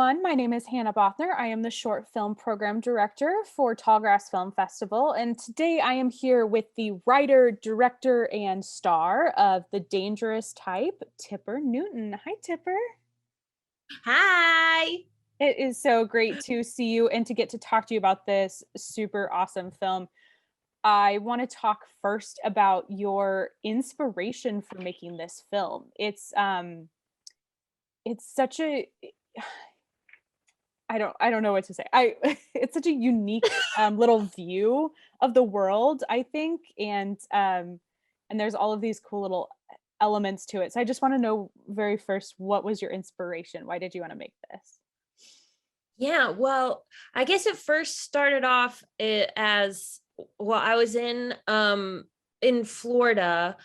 everyone. My name is Hannah Bothner. I am the short film program director for Tallgrass Film Festival. And today I am here with the writer, director, and star of The Dangerous Type, Tipper Newton. Hi, Tipper. Hi. It is so great to see you and to get to talk to you about this super awesome film. I want to talk first about your inspiration for making this film. It's such a I don't know what to say. I it's such a unique little view of the world, I think, and there's all of these cool little elements to it. So I just want to know very first, what was your inspiration? Why did you want to make this? Yeah, well, I guess it first started off as well, I was in Florida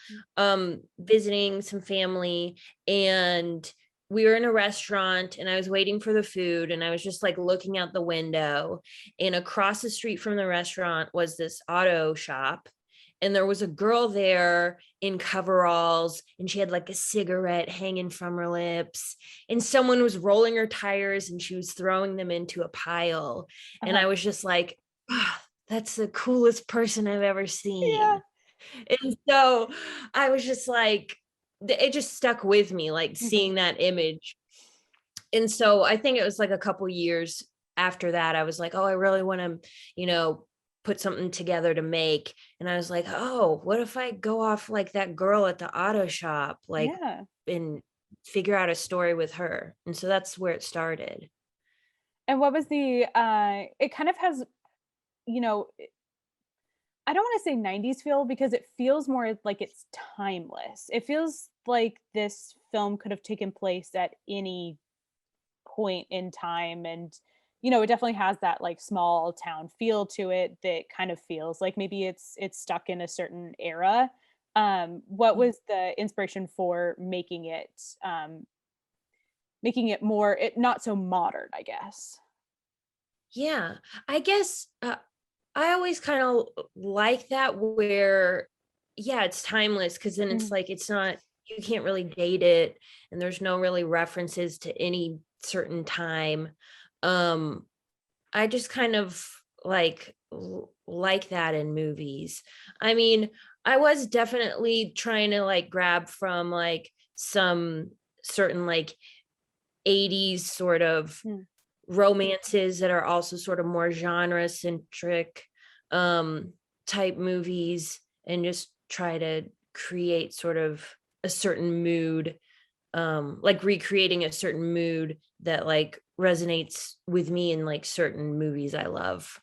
visiting some family, and we were in a restaurant and I was waiting for the food, and I was just like looking out the window, and across the street from the restaurant was this auto shop, and there was a girl there in coveralls, and she had like a cigarette hanging from her lips, and someone was rolling her tires and she was throwing them into a pile, and Uh-huh. I was just like, "Ah, that's the coolest person I've ever Yeah. seen." And so I was just like, it just stuck with me, like Mhm. seeing that image. And so I think it was like a couple years after that, I was like, oh, I really want to, you know, put something together to make. And I was like, oh, what if I go off like that girl at the auto shop, like, Yeah. and figure out a story with her? And so that's where it started. And what was the it kind of has, you know, I don't want to say 90s feel because it feels more like it's timeless. It feels like this film could have taken place at any point in time, and it definitely has that like small town feel to it that kind of feels like maybe it's stuck in a certain era. What was the inspiration for making it more it not so modern, I guess? Yeah, I guess I always kind of like that where, yeah, it's timeless because then it's Mhm. like it's not, you can't really date it, and there's no really references to any certain time. Um, I just kind of like that in movies. I mean, I was definitely trying to like grab from like some certain like 80s sort of Mm. romances that are also sort of more genre centric um type movies, and just try to create sort of a certain mood, like recreating a certain mood that like resonates with me in like certain movies I love.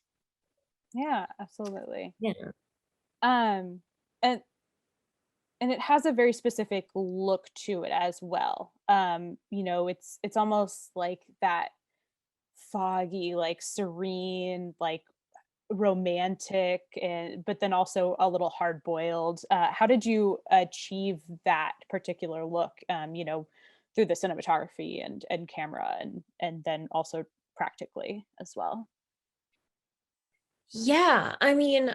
Yeah, absolutely. Yeah. Um, and and it has a very specific look to it as well. It's almost like that foggy, like serene, like romantic, and but then also a little hard boiled. How did you achieve that particular look? Through the cinematography and camera, and then also practically as well. Yeah, I mean,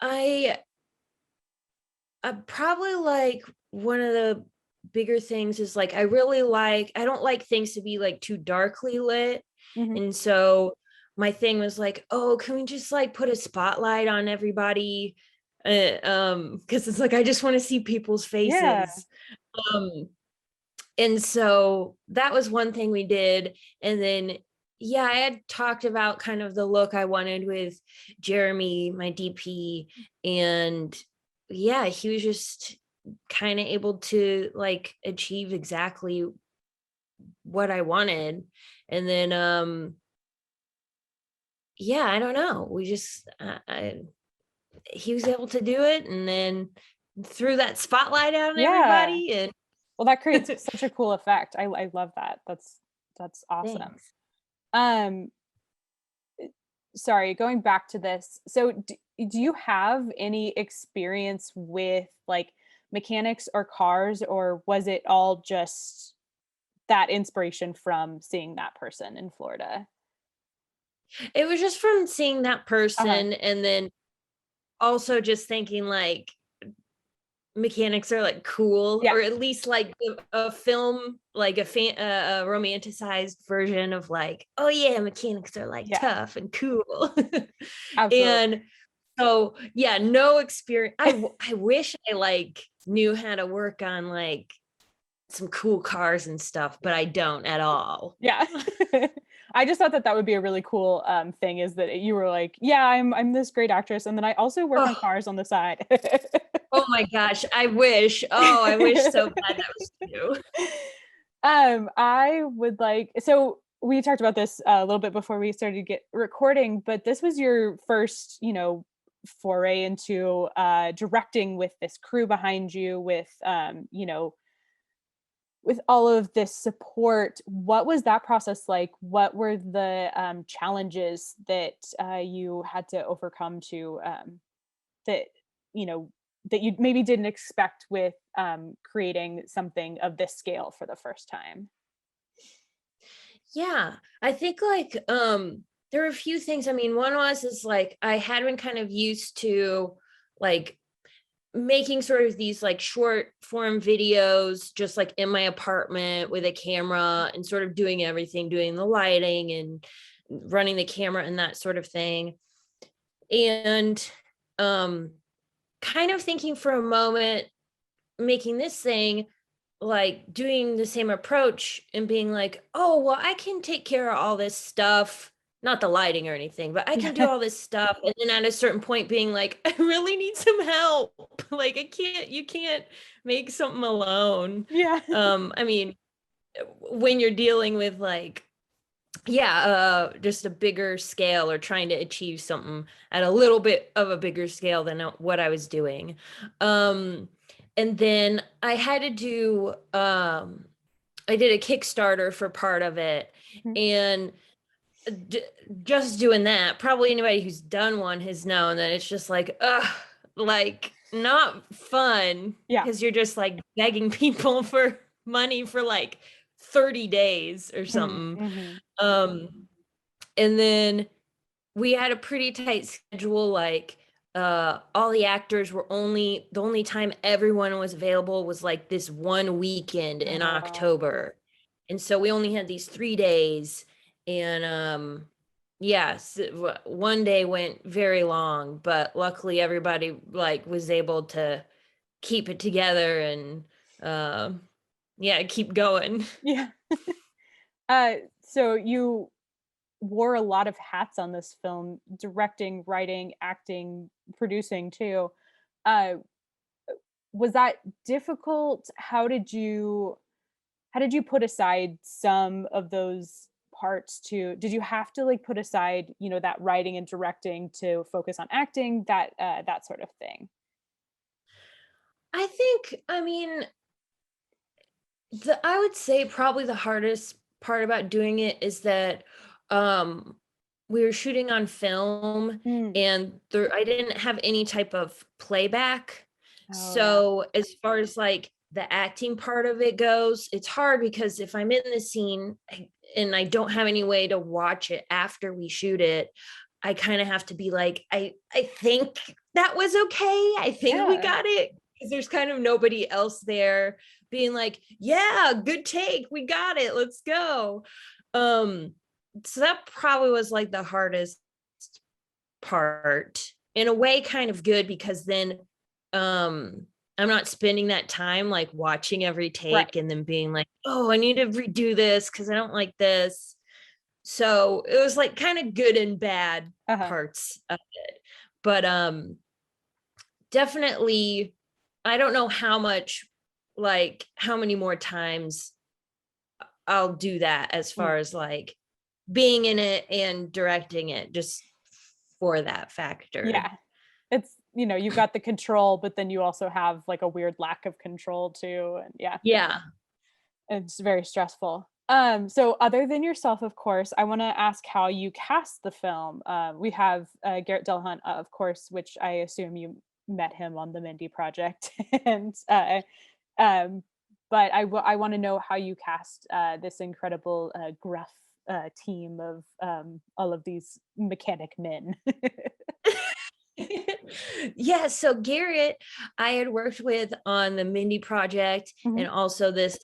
I probably like one of the bigger things is like I don't like things to be like too darkly lit. Hmm. And so my thing was like, oh, can we just like put a spotlight on everybody? Because it's like I just want to see people's Yeah. faces. Um, and so that was one thing we did. And then yeah, I had talked about kind of the look I wanted with Jeremy, my DP, and yeah, he was just kind of able to like achieve exactly what I wanted. And then yeah, I don't know. We just he was able to do it, and then threw that spotlight out on Yeah. everybody, and Well, that creates such a cool effect. I love that. That's awesome. thanks. Um, Sorry, going back to this. So, do you have any experience with like mechanics or cars, or was it all just that inspiration from seeing that person in Florida? It was just from seeing that Uh-huh. person, and then also just thinking like mechanics are like cool, Yeah. or at least like a film, like a romanticized version of like, oh yeah, mechanics are like Yeah. tough and cool. Absolutely. And so yeah, no experience. I wish I like knew how to work on like some cool cars and stuff, but I don't at all. Yeah. I just thought that that would be a really cool thing, is that you were like, yeah, I'm this great actress, and then I also work on Oh, cars on the side. oh my gosh, I wish. Oh, I wish so bad that was true. I would like, so we talked about this a little bit before we started to get recording, but this was your first, foray into directing with this crew behind you, with with all of this support. What was that process like? What were the challenges that you had to overcome to that you know that you maybe didn't expect with creating something of this scale for the first time? Yeah, I think like there were a few things. I mean, one was is like I had been kind of used to like making sort of these like short form videos just like in my apartment with a camera and sort of doing everything, doing the lighting and running the camera and that sort of thing. And um kind of thinking for a moment, making this thing like doing the same approach and being like, oh, well, I can take care of all this stuff, not the lighting or anything, but I can do Yeah. all this stuff. And then at a certain point, being like, I really need some help. Like, you can't make something alone. Yeah. I mean, when you're dealing with like, yeah, just a bigger scale or trying to achieve something at a little bit of a bigger scale than what I was doing. Um, and then I had to do I did a Kickstarter for part of it, Mhm. and d- just doing that, probably anybody who's done one has known that it's just like, like not fun Yeah. because you're just like begging people for money for like 30 days or something. Mm-hmm. Um, and then we had a pretty tight schedule, like all the actors were only the only time everyone was available was like this one weekend in Oh, October. And so we only had these 3 days. And yes, one day went very long, but luckily everybody like was able to keep it together and yeah, keep going. yeah. So you wore a lot of hats on this film: directing, writing, acting, producing too. Uh, was that difficult? How did you put aside some of those parts to did you have to like put aside, that writing and directing to focus on acting, that sort of thing? I think, I mean, I would say probably the hardest part about doing it is that um we were shooting on film, Mm. and I didn't have any type of playback. Oh, yeah. So as far as like the acting part of it goes, it's hard because if I'm in the scene and I don't have any way to watch it after we shoot it, I kind of have to be like, I think that was okay. I think we Yeah. got it. Because there's kind of nobody else there being like, yeah, good take, we got it, let's go. um so that probably was like the hardest part, in a way kind of good, because then I'm not spending that time like watching every Right. take and then being like, oh, I need to redo this because I don't like this. So it was like kind of good and bad Uh-huh. parts of it. But definitely, I don't know how much, like how many more times I'll do that as Mm. far as like being in it and directing it, just for that factor. Yeah. It's, you've got the control, but then you also have like a weird lack of control too. And yeah, Yeah. it's very stressful. So other than yourself, of course, I want to ask how you cast the film. We have Garrett Dillahunt, of course, which I assume you met him on the Mindy project, and um, but I want to know how you cast this incredible gruff team of all of these mechanic men. Yeah, so Garrett, I had worked with on the Mindy Project Mhm. and also this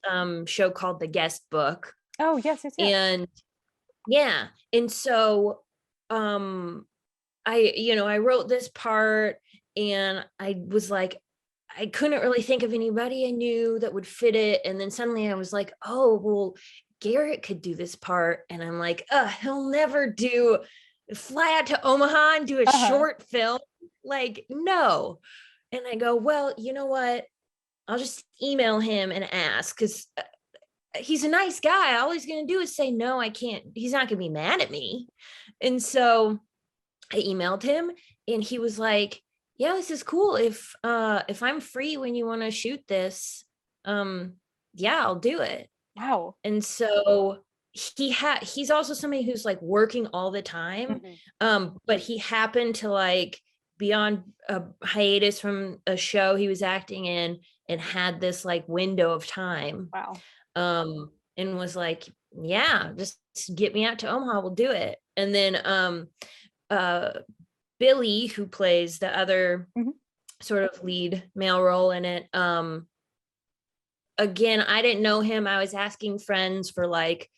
show called The Guest Book. Oh, yes, yes, yes. And yeah, and so um I wrote this part and I was like, I couldn't really think of anybody I knew that would fit it. And then suddenly I was like, oh, well, Garrett could do this part. And I'm like, he'll never fly out to Omaha and do a Uh-huh. short film. Like, no. And I go, well, you know what? I'll just email him and ask because he's a nice guy. All he's going to do is say, no, I can't. He's not going to be mad at me. And so I emailed him and he was like, yeah, this is cool. If I'm free when you want to shoot this, um, yeah, I'll do it. Wow. And so he's also somebody who's like working all the time. Mhm. But he happened to like be on a hiatus from a show he was acting in and had this like window of time. Wow. And was like, yeah, just get me out to Omaha, we'll do it. And then uh Billy, who plays the other Mhm. sort of lead male role in it, again, I didn't know him. I was asking friends for like,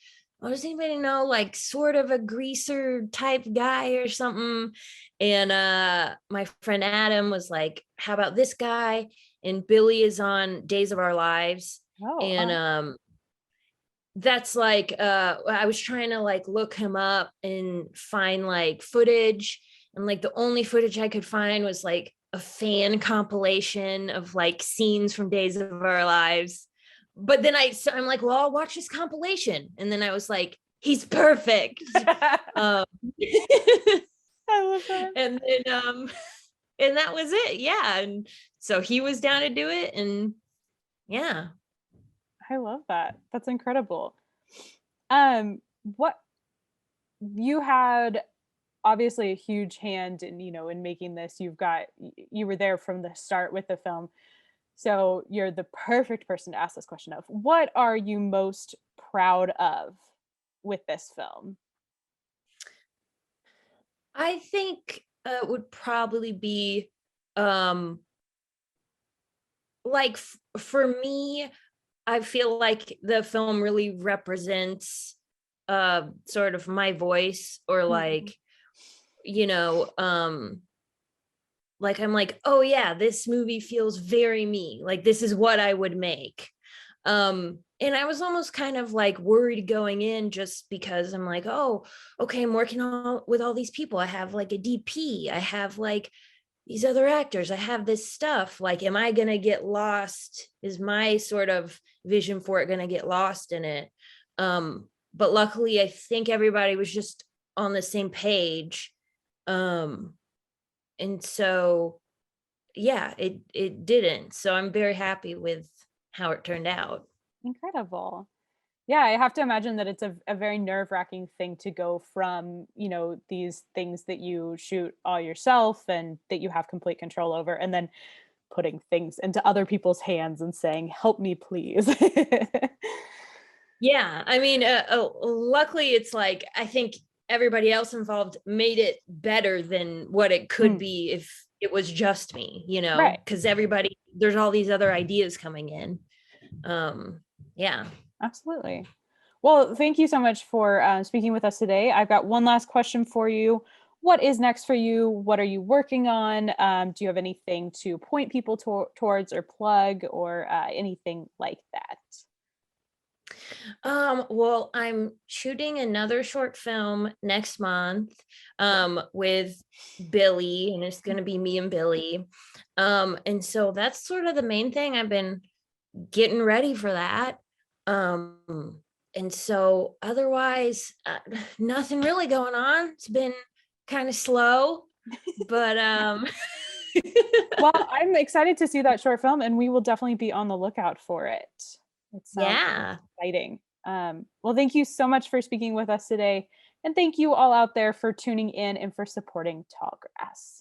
oh, does anybody know like sort of a greaser type guy or something? And my friend Adam was like, how about this guy? And Billy is on Days of Our Lives. Oh, And that's like I was trying to like look him up and find like footage, and like the only footage I could find was like a fan compilation of like scenes from Days of Our Lives. But then I'm like, well, I'll watch this compilation, and then I was like, he's perfect. um I love that. and then and that was it. Yeah, and so he was down to do it, and yeah. I love that. That's incredible. What you had obviously a huge hand in, in making this. You were there from the start with the film. So you're the perfect person to ask this question of. What are you most proud of with this film? I think it would probably be um like for me, I feel like the film really represents sort of my voice, or Mhm. you know, like I'm like, oh yeah, this movie feels very me. Like this is what I would make. And I was almost kind of like worried going in, just because I'm like, oh, okay, I'm working with all these people. I have like a DP, I have like these other actors, I have this stuff. Like, am I gonna get lost? Is my sort of vision for it gonna get lost in it? But luckily I think everybody was just on the same page. Um, and so yeah, it didn't. So I'm very happy with how it turned out. Incredible. Yeah, I have to imagine that it's a very nerve-wracking thing to go from, these things that you shoot all yourself and that you have complete control over, and then putting things into other people's hands and saying, "Help me, please." Yeah, I mean, luckily it's like I think everybody else involved made it better than what it could Mm, be if it was just me, right. because everybody, there's all these other ideas coming in. Um, yeah. Absolutely. Well, thank you so much for speaking with us today. I've got one last question for you. What is next for you? What are you working on? Do you have anything to point people towards or plug or anything like that? Well, I'm shooting another short film next month Cool. with Billy, and it's going to be me and Billy. And so that's sort of the main thing. I've been getting ready for that. Um, and so otherwise, nothing really going on. It's been kind of slow, but Well, I'm excited to see that short film, and we will definitely be on the lookout for it. It sounds yeah. exciting. Well, thank you so much for speaking with us today. And thank you all out there for tuning in and for supporting Tallgrass.